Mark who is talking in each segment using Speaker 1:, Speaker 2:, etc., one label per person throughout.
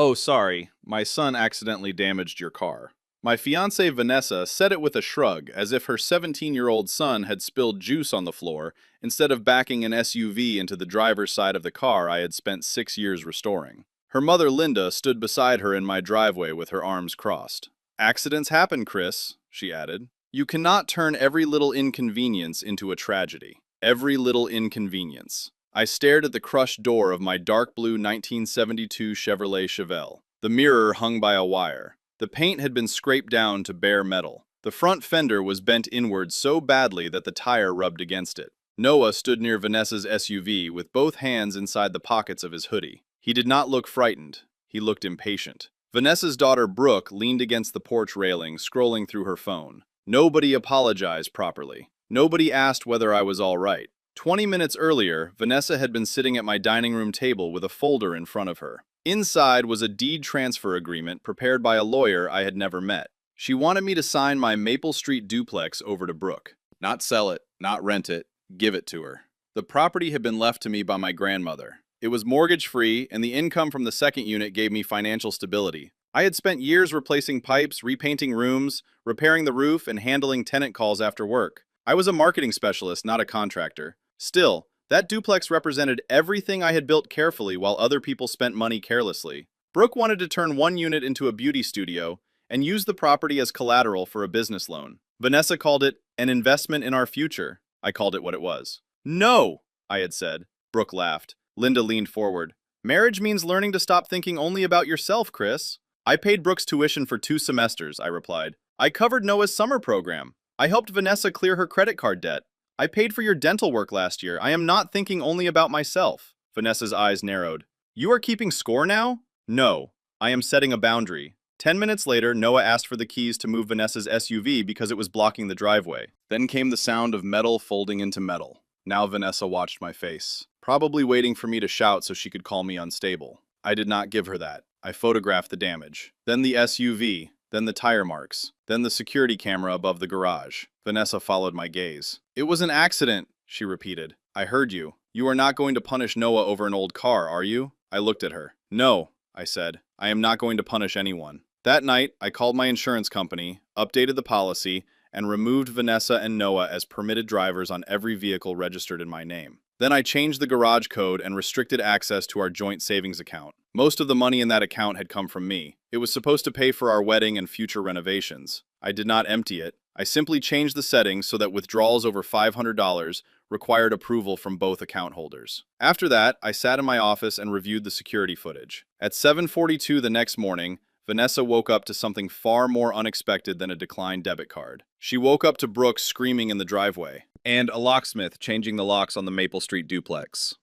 Speaker 1: "Oh, sorry, my son accidentally damaged your car." My fiancée Vanessa said it with a shrug, as if her 17-year-old son had spilled juice on the floor instead of backing an SUV into the driver's side of the car I had spent 6 years restoring. Her mother Linda stood beside her in my driveway with her arms crossed. "Accidents happen, Chris," she added. "You cannot turn every little inconvenience into a tragedy. Every little inconvenience." I stared at the crushed door of my dark blue 1972 Chevrolet Chevelle. The mirror hung by a wire. The paint had been scraped down to bare metal. The front fender was bent inward so badly that the tire rubbed against it. Noah stood near Vanessa's SUV with both hands inside the pockets of his hoodie. He did not look frightened. He looked impatient. Vanessa's daughter Brooke leaned against the porch railing, scrolling through her phone. Nobody apologized properly. Nobody asked whether I was all right. 20 minutes earlier, Vanessa had been sitting at my dining room table with a folder in front of her. Inside was a deed transfer agreement prepared by a lawyer I had never met. She wanted me to sign my Maple Street duplex over to Brooke. Not sell it, not rent it, give it to her. The property had been left to me by my grandmother. It was mortgage-free, and the income from the second unit gave me financial stability. I had spent years replacing pipes, repainting rooms, repairing the roof, and handling tenant calls after work. I was a marketing specialist, not a contractor. Still, that duplex represented everything I had built carefully while other people spent money carelessly. Brooke wanted to turn one unit into a beauty studio and use the property as collateral for a business loan. Vanessa called it an investment in our future. I called it what it was. "No," I had said. Brooke laughed. Linda leaned forward. "Marriage means learning to stop thinking only about yourself, Chris." "I paid Brooke's tuition for 2 semesters, I replied. "I covered Noah's summer program. I helped Vanessa clear her credit card debt. I paid for your dental work last year. I am not thinking only about myself." Vanessa's eyes narrowed. "You are keeping score now?" "No. I am setting a boundary." 10 minutes later, Noah asked for the keys to move Vanessa's SUV because it was blocking the driveway. Then came the sound of metal folding into metal. Now Vanessa watched my face, probably waiting for me to shout so she could call me unstable. I did not give her that. I photographed the damage. Then the SUV. Then the tire marks. Then the security camera above the garage. Vanessa followed my gaze. "It was an accident," she repeated. "I heard you. You are not going to punish Noah over an old car, are you?" I looked at her. "No," I said. "I am not going to punish anyone." That night, I called my insurance company, updated the policy, and removed Vanessa and Noah as permitted drivers on every vehicle registered in my name. Then I changed the garage code and restricted access to our joint savings account. Most of the money in that account had come from me. It was supposed to pay for our wedding and future renovations. I did not empty it. I simply changed the settings so that withdrawals over $500 required approval from both account holders. After that, I sat in my office and reviewed the security footage. At 7:42 the next morning, Vanessa woke up to something far more unexpected than a declined debit card. She woke up to Brooke screaming in the driveway, and a locksmith changing the locks on the Maple Street duplex.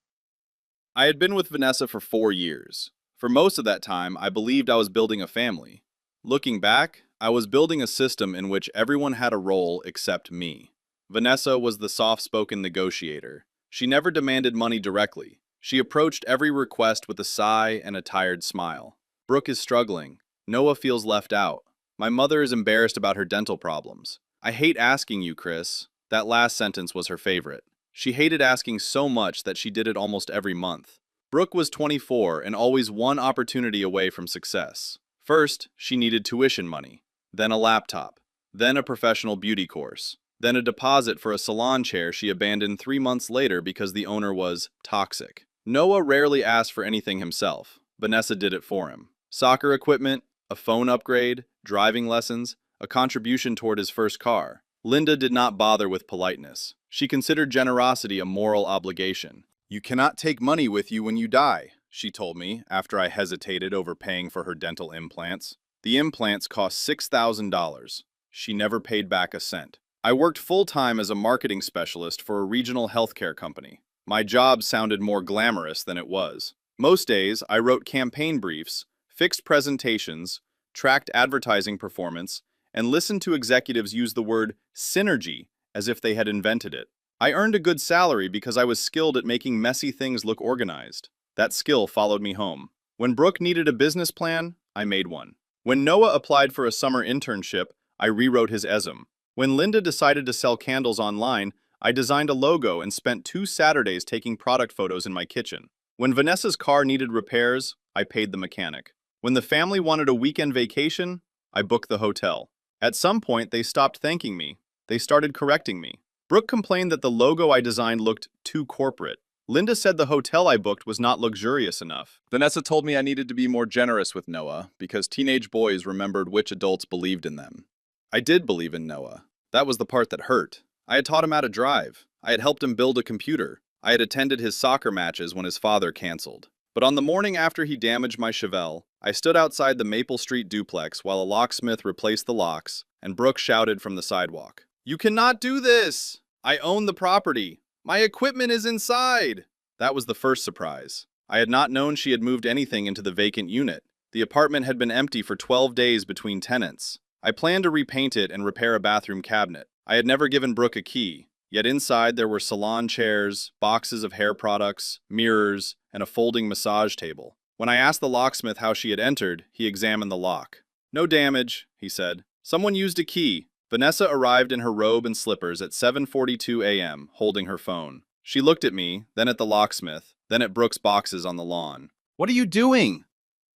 Speaker 1: I had been with Vanessa for 4 years. For most of that time, I believed I was building a family. Looking back, I was building a system in which everyone had a role except me. Vanessa was the soft-spoken negotiator. She never demanded money directly. She approached every request with a sigh and a tired smile. Brooke is struggling. Noah feels left out. My mother is embarrassed about her dental problems. I hate asking you, Chris. That last sentence was her favorite. She hated asking so much that she did it almost every month. Brooke was 24 and always one opportunity away from success. First, she needed tuition money, then a laptop, then a professional beauty course, then a deposit for a salon chair she abandoned 3 months later because the owner was toxic. Noah rarely asked for anything himself. Vanessa did it for him. Soccer equipment, a phone upgrade, driving lessons, a contribution toward his first car. Linda did not bother with politeness. She considered generosity a moral obligation. "You cannot take money with you when you die," she told me after I hesitated over paying for her dental implants. The implants cost $6,000. She never paid back a cent. I worked full-time as a marketing specialist for a regional healthcare company. My job sounded more glamorous than it was. Most days, I wrote campaign briefs, fixed presentations, tracked advertising performance, and listened to executives use the word synergy as if they had invented it. I earned a good salary because I was skilled at making messy things look organized. That skill followed me home. When Brooke needed a business plan, I made one. When Noah applied for a summer internship, I rewrote his ESM. When Linda decided to sell candles online, I designed a logo and spent 2 Saturdays taking product photos in my kitchen. When Vanessa's car needed repairs, I paid the mechanic. When the family wanted a weekend vacation, I booked the hotel. At some point, they stopped thanking me. They started correcting me. Brooke complained that the logo I designed looked too corporate. Linda said the hotel I booked was not luxurious enough. Vanessa told me I needed to be more generous with Noah because teenage boys remembered which adults believed in them. I did believe in Noah. That was the part that hurt. I had taught him how to drive. I had helped him build a computer. I had attended his soccer matches when his father canceled. But on the morning after he damaged my Chevelle, I stood outside the Maple Street duplex while a locksmith replaced the locks, and Brooke shouted from the sidewalk, "You cannot do this! I own the property. My equipment is inside!" That was the first surprise. I had not known she had moved anything into the vacant unit. The apartment had been empty for 12 days between tenants. I planned to repaint it and repair a bathroom cabinet. I had never given Brooke a key, yet inside there were salon chairs, boxes of hair products, mirrors, and a folding massage table. When I asked the locksmith how she had entered, he examined the lock. "No damage," he said. "Someone used a key." Vanessa arrived in her robe and slippers at 7:42 a.m., holding her phone. She looked at me, then at the locksmith, then at Brooke's boxes on the lawn. "What are you doing?"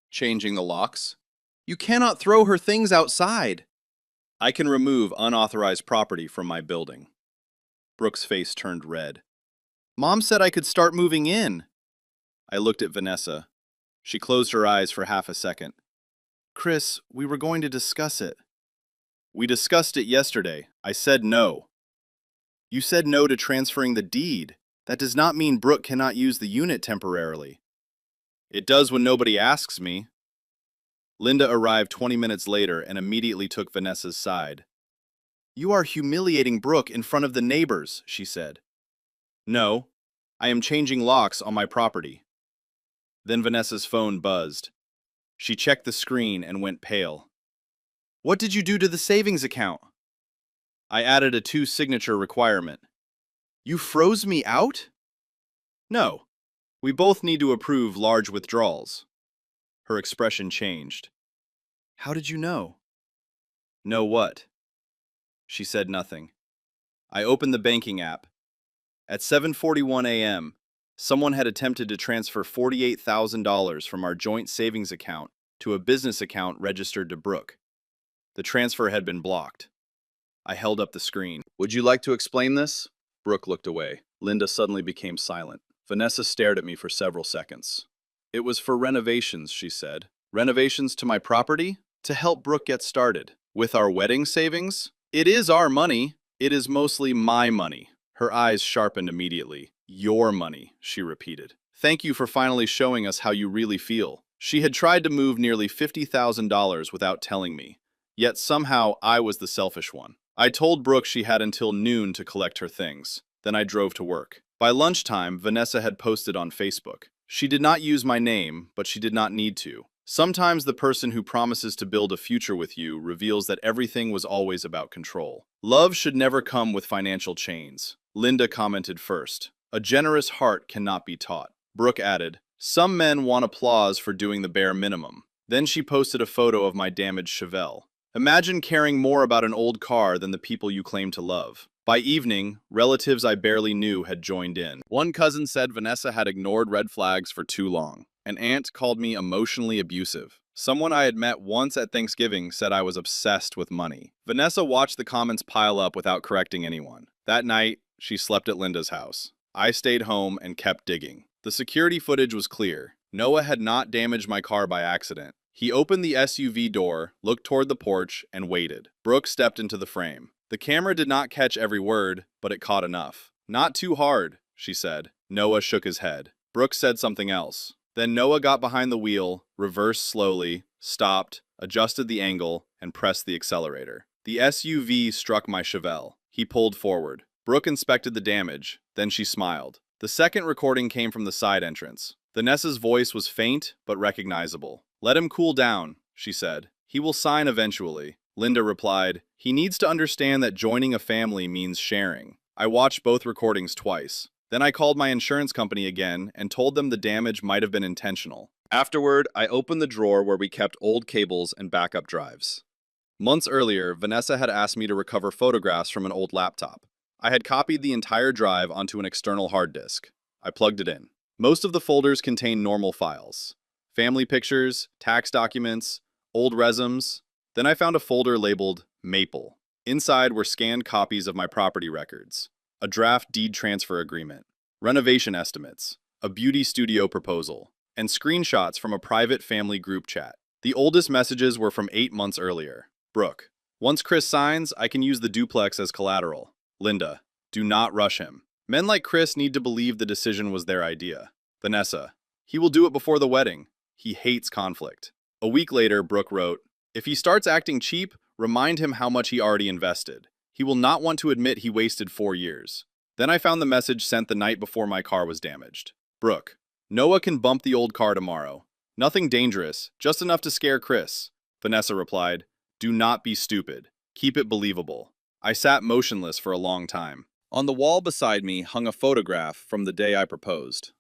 Speaker 1: "Changing the locks." "You cannot throw her things outside." "I can remove unauthorized property from my building." Brooke's face turned red. "Mom said I could start moving in." I looked at Vanessa. She closed her eyes for half a second. "Chris, we were going to discuss it." "We discussed it yesterday. I said no." "You said no to transferring the deed. That does not mean Brooke cannot use the unit temporarily." "It does when nobody asks me." Linda arrived 20 minutes later and immediately took Vanessa's side. "You are humiliating Brooke in front of the neighbors," she said. "No, I am changing locks on my property." Then Vanessa's phone buzzed. She checked the screen and went pale. "What did you do to the savings account?" "I added a 2-signature requirement." "You froze me out?" "No. We both need to approve large withdrawals." Her expression changed. "How did you know?" "Know what?" She said nothing. I opened the banking app. At 7:41 a.m., someone had attempted to transfer $48,000 from our joint savings account to a business account registered to Brooke. The transfer had been blocked. I held up the screen. "Would you like to explain this?" Brooke looked away. Linda suddenly became silent. Vanessa stared at me for several seconds. "It was for renovations," she said. "Renovations to my property? To help Brooke get started. With our wedding savings? It is our money. It is mostly my money." Her eyes sharpened immediately. "Your money," she repeated. "Thank you for finally showing us how you really feel." She had tried to move nearly $50,000 without telling me. Yet somehow I was the selfish one. I told Brooke she had until noon to collect her things. Then I drove to work. By lunchtime, Vanessa had posted on Facebook. She did not use my name, but she did not need to. Sometimes the person who promises to build a future with you reveals that everything was always about control. "Love should never come with financial chains." Linda commented first. "A generous heart cannot be taught." Brooke added, "Some men want applause for doing the bare minimum." Then she posted a photo of my damaged Chevelle. "Imagine caring more about an old car than the people you claim to love." By evening, relatives I barely knew had joined in. One cousin said Vanessa had ignored red flags for too long. An aunt called me emotionally abusive. Someone I had met once at Thanksgiving said I was obsessed with money. Vanessa watched the comments pile up without correcting anyone. That night, she slept at Linda's house. I stayed home and kept digging. The security footage was clear. Noah had not damaged my car by accident. He opened the SUV door, looked toward the porch, and waited. Brooke stepped into the frame. The camera did not catch every word, but it caught enough. "Not too hard," she said. Noah shook his head. Brooke said something else. Then Noah got behind the wheel, reversed slowly, stopped, adjusted the angle, and pressed the accelerator. The SUV struck my Chevelle. He pulled forward. Brooke inspected the damage, then she smiled. The second recording came from the side entrance. Vanessa's voice was faint, but recognizable. "Let him cool down," she said. "He will sign eventually." Linda replied, "He needs to understand that joining a family means sharing." I watched both recordings twice. Then I called my insurance company again and told them the damage might have been intentional. Afterward, I opened the drawer where we kept old cables and backup drives. Months earlier, Vanessa had asked me to recover photographs from an old laptop. I had copied the entire drive onto an external hard disk. I plugged it in. Most of the folders contained normal files. family pictures, tax documents, old resumes. Then I found a folder labeled Maple. Inside were scanned copies of my property records, a draft deed transfer agreement, renovation estimates, a beauty studio proposal, and screenshots from a private family group chat. The oldest messages were from 8 months earlier. Brooke, once Chris signs, I can use the duplex as collateral. Linda, do not rush him. Men like Chris need to believe the decision was their idea. Vanessa, he will do it before the wedding. He hates conflict. A week later, Brooke wrote, if he starts acting cheap, remind him how much he already invested. He will not want to admit he wasted 4 years. Then I found the message sent the night before my car was damaged. Brooke, Noah can bump the old car tomorrow. Nothing dangerous, just enough to scare Chris. Vanessa replied, do not be stupid. Keep it believable. I sat motionless for a long time. On the wall beside me hung a photograph from the day I proposed.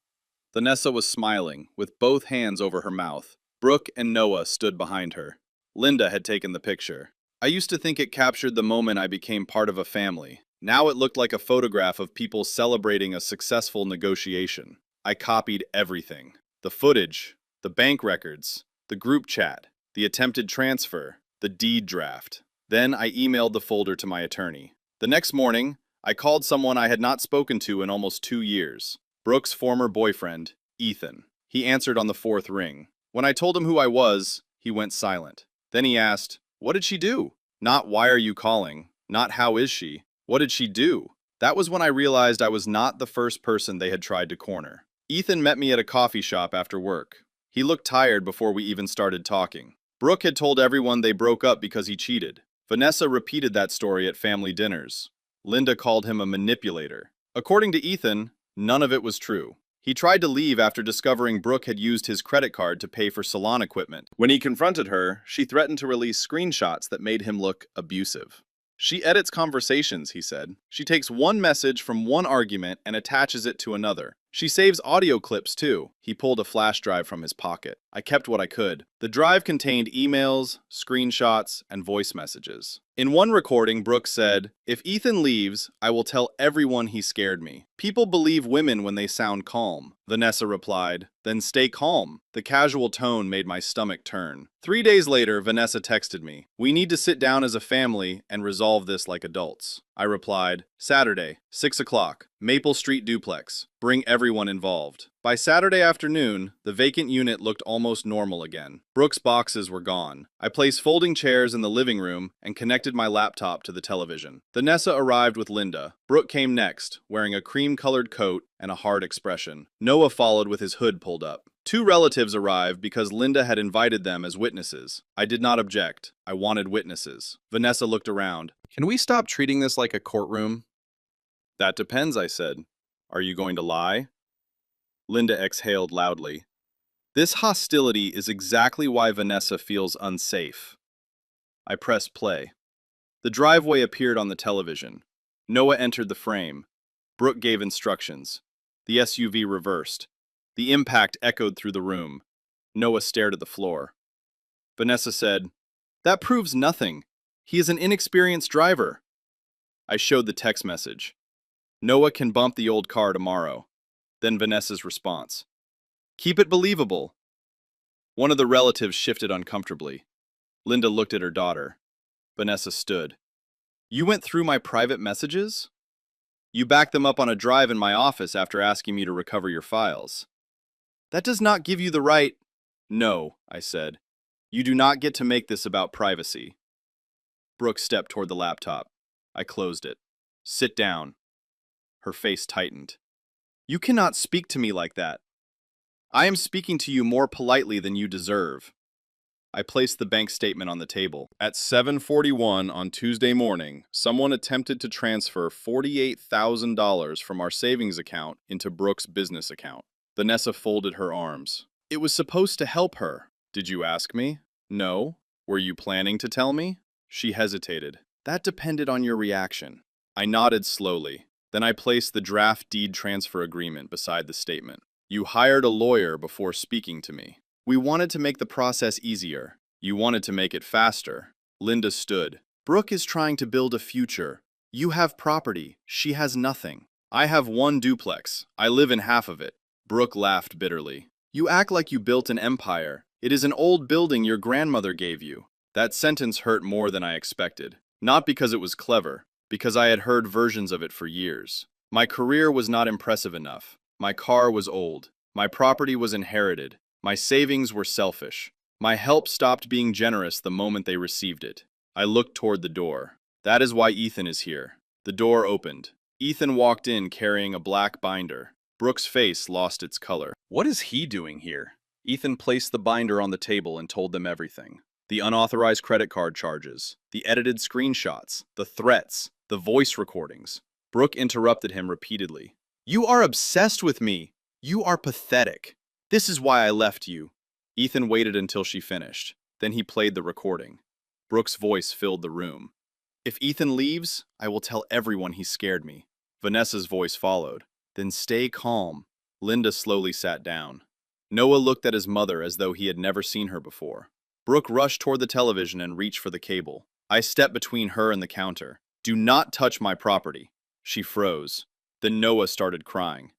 Speaker 1: Vanessa was smiling, with both hands over her mouth. Brooke and Noah stood behind her. Linda had taken the picture. I used to think it captured the moment I became part of a family. Now it looked like a photograph of people celebrating a successful negotiation. I copied everything. The footage, the bank records, the group chat, the attempted transfer, the deed draft. Then I emailed the folder to my attorney. The next morning, I called someone I had not spoken to in almost 2 years. Brooke's former boyfriend, Ethan. He answered on the 4th ring. When I told him who I was, he went silent. Then he asked, what did she do? Not why are you calling? Not how is she? What did she do? That was when I realized I was not the first person they had tried to corner. Ethan met me at a coffee shop after work. He looked tired before we even started talking. Brooke had told everyone they broke up because he cheated. Vanessa repeated that story at family dinners. Linda called him a manipulator. According to Ethan, none of it was true. He tried to leave after discovering Brooke had used his credit card to pay for salon equipment. When he confronted her, she threatened to release screenshots that made him look abusive. She edits conversations, he said. She takes one message from one argument and attaches it to another. She saves audio clips, too. He pulled a flash drive from his pocket. I kept what I could. The drive contained emails, screenshots, and voice messages. In one recording, Brooke said, if Ethan leaves, I will tell everyone he scared me. People believe women when they sound calm. Vanessa replied, then stay calm. The casual tone made my stomach turn. 3 days later, Vanessa texted me, we need to sit down as a family and resolve this like adults. I replied, Saturday, 6 o'clock, Maple Street duplex. Bring everyone involved. By Saturday afternoon, the vacant unit looked almost normal again. Brooke's boxes were gone. I placed folding chairs in the living room and connected my laptop to the television. Vanessa arrived with Linda. Brooke came next, wearing a cream-colored coat and a hard expression. Noah followed with his hood pulled up. 2 relatives arrived because Linda had invited them as witnesses. I did not object. I wanted witnesses. Vanessa looked around. Can we stop treating this like a courtroom? That depends, I said. Are you going to lie? Linda exhaled loudly. This hostility is exactly why Vanessa feels unsafe. I pressed play. The driveway appeared on the television. Noah entered the frame. Brooke gave instructions. The SUV reversed. The impact echoed through the room. Noah stared at the floor. Vanessa said, that proves nothing. He is an inexperienced driver. I showed the text message. Noah can bump the old car tomorrow. Then Vanessa's response. Keep it believable. One of the relatives shifted uncomfortably. Linda looked at her daughter. Vanessa stood. You went through my private messages? You backed them up on a drive in my office after asking me to recover your files. That does not give you the right. No, I said. You do not get to make this about privacy. Brooke stepped toward the laptop. I closed it. Sit down. Her face tightened. You cannot speak to me like that. I am speaking to you more politely than you deserve. I placed the bank statement on the table. At 7:41 on Tuesday morning, someone attempted to transfer $48,000 from our savings account into Brooke's business account. Vanessa folded her arms. It was supposed to help her. Did you ask me? No. Were you planning to tell me? She hesitated. That depended on your reaction. I nodded slowly. Then I placed the draft deed transfer agreement beside the statement. You hired a lawyer before speaking to me. We wanted to make the process easier. You wanted to make it faster. Linda stood. Brooke is trying to build a future. You have property. She has nothing. I have 1 duplex. I live in half of it. Brooke laughed bitterly. You act like you built an empire. It is an old building your grandmother gave you. That sentence hurt more than I expected. Not because it was clever, because I had heard versions of it for years. My career was not impressive enough. My car was old. My property was inherited. My savings were selfish. My help stopped being generous the moment they received it. I looked toward the door. That is why Ethan is here. The door opened. Ethan walked in carrying a black binder. Brooke's face lost its color. What is he doing here? Ethan placed the binder on the table and told them everything. The unauthorized credit card charges, the edited screenshots, the threats, the voice recordings. Brooke interrupted him repeatedly. You are obsessed with me. You are pathetic. This is why I left you. Ethan waited until she finished. Then he played the recording. Brooke's voice filled the room. If Ethan leaves, I will tell everyone he scared me. Vanessa's voice followed. Then stay calm. Linda slowly sat down. Noah looked at his mother as though he had never seen her before. Brooke rushed toward the television and reached for the cable. I stepped between her and the counter. Do not touch my property. She froze. Then Noah started crying.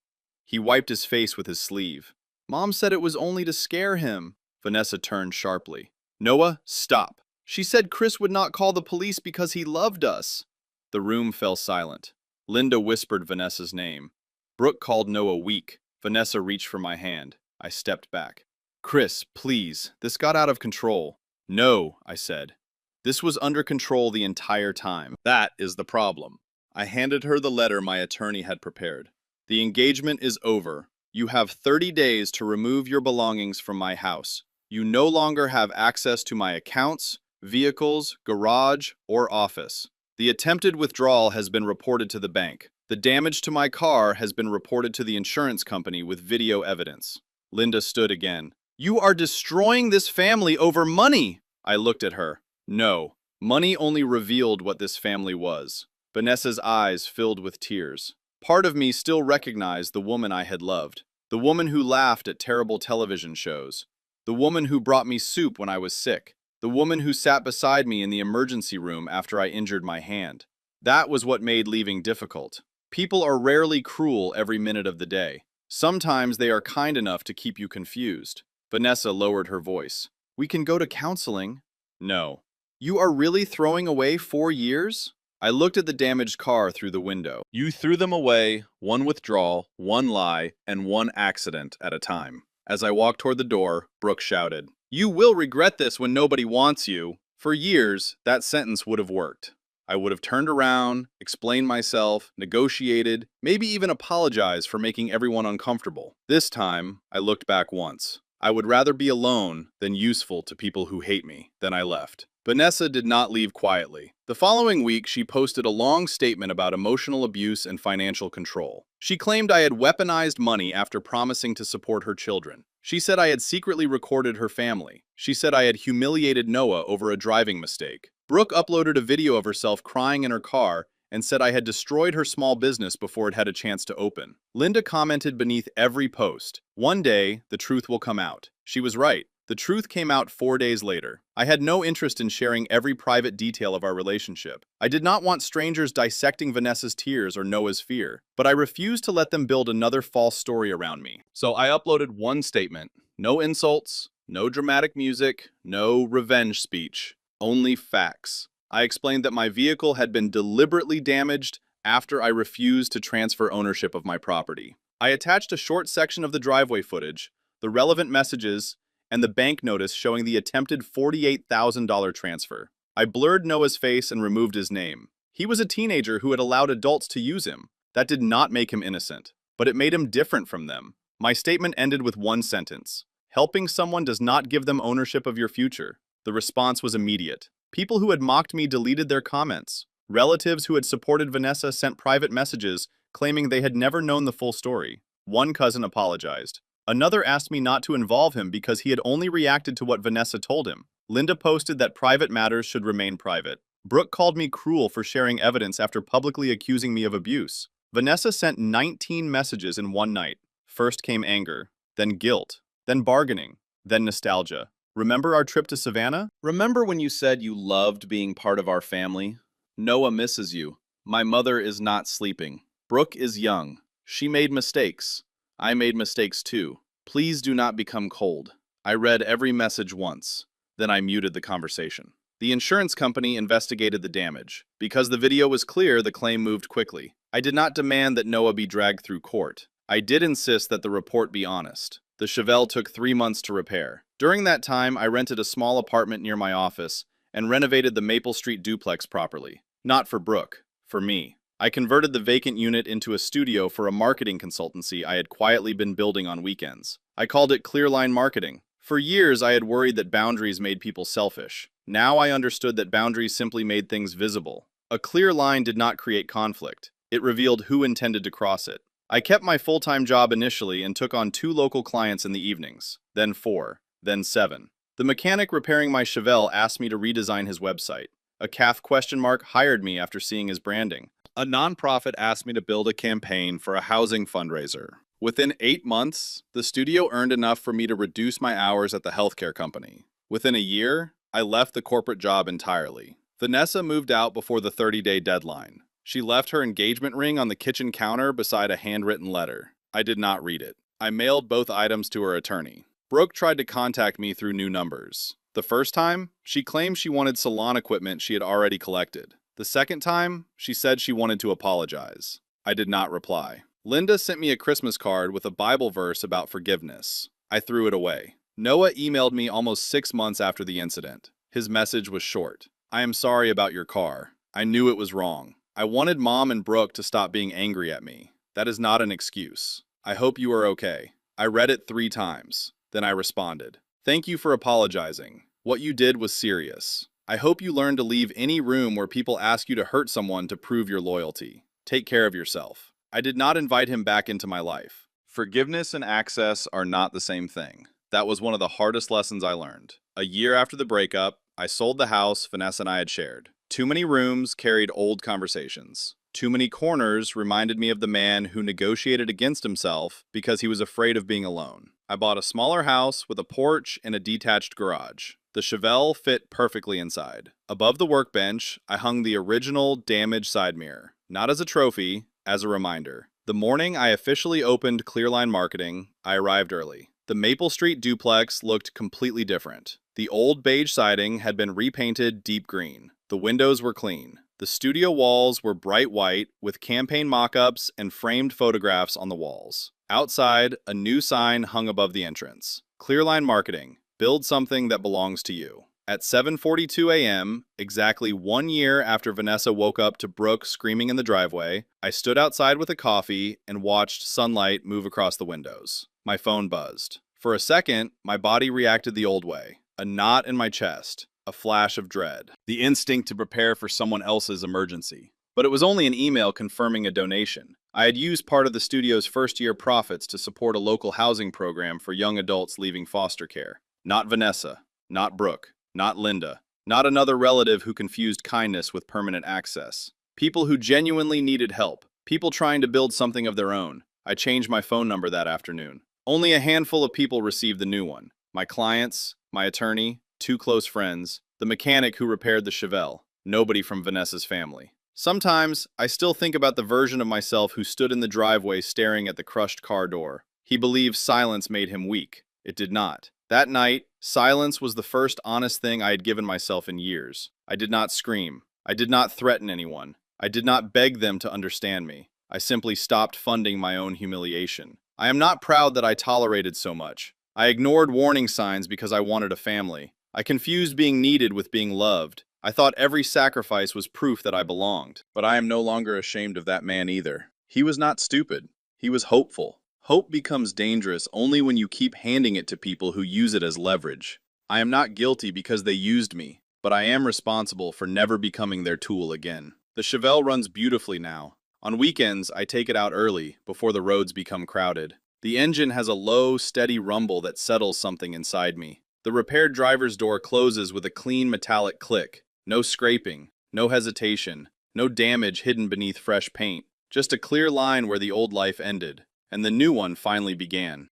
Speaker 1: He wiped his face with his sleeve. Mom said it was only to scare him. Vanessa turned sharply. Noah, stop. She said Chris would not call the police because he loved us. The room fell silent. Linda whispered Vanessa's name. Brooke called Noah weak. Vanessa reached for my hand. I stepped back. Chris, please, this got out of control. No, I said. This was under control the entire time. That is the problem. I handed her the letter my attorney had prepared. The engagement is over. You have 30 days to remove your belongings from my house. You no longer have access to my accounts, vehicles, garage, or office. The attempted withdrawal has been reported to the bank. The damage to my car has been reported to the insurance company with video evidence. Linda stood again. You are destroying this family over money. I looked at her. No, money only revealed what this family was. Vanessa's eyes filled with tears. Part of me still recognized the woman I had loved. The woman who laughed at terrible television shows. The woman who brought me soup when I was sick. The woman who sat beside me in the emergency room after I injured my hand. That was what made leaving difficult. People are rarely cruel every minute of the day. Sometimes they are kind enough to keep you confused. Vanessa lowered her voice. We can go to counseling. No. You are really throwing away 4 years? I looked at the damaged car through the window. You threw them away, one withdrawal, one lie, and one accident at a time. As I walked toward the door, Brooke shouted, You will regret this when nobody wants you. For years, that sentence would have worked. I would have turned around, explained myself, negotiated, maybe even apologized for making everyone uncomfortable. This time, I looked back once. I would rather be alone than useful to people who hate me. Then I left. Vanessa did not leave quietly. The following week, she posted a long statement about emotional abuse and financial control. She claimed I had weaponized money after promising to support her children. She said I had secretly recorded her family. She said I had humiliated Noah over a driving mistake. Brooke uploaded a video of herself crying in her car and said I had destroyed her small business before it had a chance to open. Linda commented beneath every post, One day, the truth will come out. She was right. The truth came out 4 days later. I had no interest in sharing every private detail of our relationship. I did not want strangers dissecting Vanessa's tears or Noah's fear, but I refused to let them build another false story around me. So I uploaded one statement. No insults, no dramatic music, no revenge speech, only facts. I explained that my vehicle had been deliberately damaged after I refused to transfer ownership of my property. I attached a short section of the driveway footage, the relevant messages, and the bank notice showing the attempted $48,000 transfer. I blurred Noah's face and removed his name. He was a teenager who had allowed adults to use him. That did not make him innocent, but it made him different from them. My statement ended with one sentence. Helping someone does not give them ownership of your future. The response was immediate. People who had mocked me deleted their comments. Relatives who had supported Vanessa sent private messages claiming they had never known the full story. One cousin apologized. Another asked me not to involve him because he had only reacted to what Vanessa told him. Linda posted that private matters should remain private. Brooke called me cruel for sharing evidence after publicly accusing me of abuse. Vanessa sent 19 messages in one night. First came anger, then guilt, then bargaining, then nostalgia. Remember our trip to Savannah? Remember when you said you loved being part of our family? Noah misses you. My mother is not sleeping. Brooke is young. She made mistakes. I made mistakes too. Please do not become cold. I read every message once. Then I muted the conversation. The insurance company investigated the damage. Because the video was clear, the claim moved quickly. I did not demand that Noah be dragged through court. I did insist that the report be honest. The Chevelle took 3 months to repair. During that time, I rented a small apartment near my office and renovated the Maple Street duplex properly. Not for Brooke, for me. I converted the vacant unit into a studio for a marketing consultancy I had quietly been building on weekends. I called it Clearline Marketing. For years, I had worried that boundaries made people selfish. Now I understood that boundaries simply made things visible. A clear line did not create conflict. It revealed who intended to cross it. I kept my full-time job initially and took on 2 local clients in the evenings, then 4, then 7. The mechanic repairing my Chevelle asked me to redesign his website. A calf ? Hired me after seeing his branding. A nonprofit asked me to build a campaign for a housing fundraiser. Within 8 months, the studio earned enough for me to reduce my hours at the healthcare company. Within a year, I left the corporate job entirely. Vanessa moved out before the 30-day deadline. She left her engagement ring on the kitchen counter beside a handwritten letter. I did not read it. I mailed both items to her attorney. Brooke tried to contact me through new numbers. The first time, she claimed she wanted salon equipment she had already collected. The second time, she said she wanted to apologize. I did not reply. Linda sent me a Christmas card with a Bible verse about forgiveness. I threw it away. Noah emailed me almost 6 months after the incident. His message was short. I am sorry about your car. I knew it was wrong. I wanted Mom and Brooke to stop being angry at me. That is not an excuse. I hope you are okay. I read it 3 times. Then I responded. Thank you for apologizing. What you did was serious. I hope you learn to leave any room where people ask you to hurt someone to prove your loyalty. Take care of yourself. I did not invite him back into my life. Forgiveness and access are not the same thing. That was one of the hardest lessons I learned. A year after the breakup, I sold the house Vanessa and I had shared. Too many rooms carried old conversations. Too many corners reminded me of the man who negotiated against himself because he was afraid of being alone. I bought a smaller house with a porch and a detached garage. The Chevelle fit perfectly inside. Above the workbench, I hung the original damaged side mirror. Not as a trophy, as a reminder. The morning I officially opened Clearline Marketing, I arrived early. The Maple Street duplex looked completely different. The old beige siding had been repainted deep green. The windows were clean. The studio walls were bright white with campaign mock-ups and framed photographs on the walls. Outside, a new sign hung above the entrance. Clearline Marketing. Build something that belongs to you. At 7:42 a.m., exactly 1 year after Vanessa woke up to Brooke screaming in the driveway, I stood outside with a coffee and watched sunlight move across the windows. My phone buzzed. For a second, my body reacted the old way. A knot in my chest. A flash of dread. The instinct to prepare for someone else's emergency. But it was only an email confirming a donation. I had used part of the studio's first-year profits to support a local housing program for young adults leaving foster care. Not Vanessa. Not Brooke. Not Linda. Not another relative who confused kindness with permanent access. People who genuinely needed help. People trying to build something of their own. I changed my phone number that afternoon. Only a handful of people received the new one. My clients, my attorney, 2 close friends, the mechanic who repaired the Chevelle. Nobody from Vanessa's family. Sometimes, I still think about the version of myself who stood in the driveway staring at the crushed car door. He believed silence made him weak. It did not. That night, silence was the first honest thing I had given myself in years. I did not scream. I did not threaten anyone. I did not beg them to understand me. I simply stopped funding my own humiliation. I am not proud that I tolerated so much. I ignored warning signs because I wanted a family. I confused being needed with being loved. I thought every sacrifice was proof that I belonged. But I am no longer ashamed of that man either. He was not stupid. He was hopeful. Hope becomes dangerous only when you keep handing it to people who use it as leverage. I am not guilty because they used me, but I am responsible for never becoming their tool again. The Chevelle runs beautifully now. On weekends, I take it out early, before the roads become crowded. The engine has a low, steady rumble that settles something inside me. The repaired driver's door closes with a clean metallic click. No scraping, no hesitation, no damage hidden beneath fresh paint. Just a clear line where the old life ended, and the new one finally began.